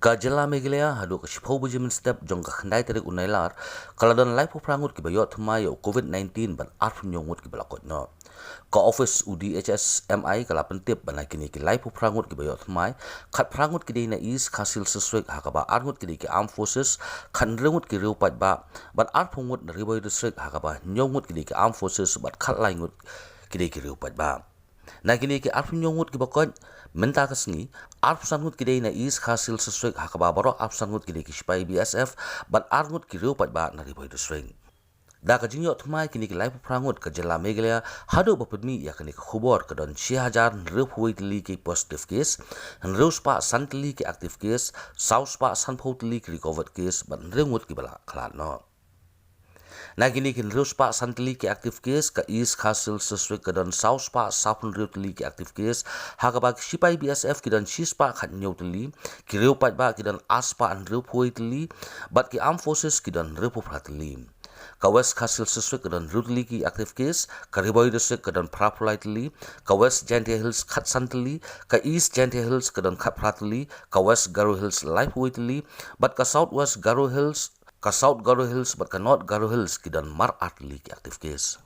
Ka jela megelea hadu ka shipau bujimin step jong ka khandai tere unailar kaladon life prangut ki bayot mayo COVID-19 ban arfun yongut ki balakot no. Ka office UDHS MI kala pentip ban kini ki life prangut ki bayot mai khat prangut ki na is khasil seswek hakaba arngut ki armed forces khan rengut ki reupat ba ban arfungut na riboy district hakaba nyongut ki armed forces bat khat laingut ki reupat ba. Na kini ki arfun yongut ki bakot menta kasni arfsangut ki na is khasil seswek hakaba baro arfsangut ki sipai BSF ban arngut ki reupat ba na riboy district. Da ka jingyot thmai kini ki life prangut ka jela megelea hadu bapudmi ya kini ka khubor ka don 6000 repuitli ki positive case reuspa santli ki active case sauspa sanphotli ki recovered case ban rengut ki bala khalat no. Na kini kin reuspa santli ki active case ka is khasil seswek ka don sauspa sapun reutli ki active case hakaba ki sipai BSF ki don shispa khat nyotli ki reupat ba ki don aspa an repuitli bat ki armed forces ki don repupratli. Ka west khasil seswek ka don rutli ki active case ka riboy district ka don prapolitely ka west Jantia Hills khat santli ka east Jantia Hills ka don khat pratli ka west Garo Hills life waitli bat ka south west Garo Hills ka south Garo Hills bat ka north Garo Hills ki don mar atli ki active case.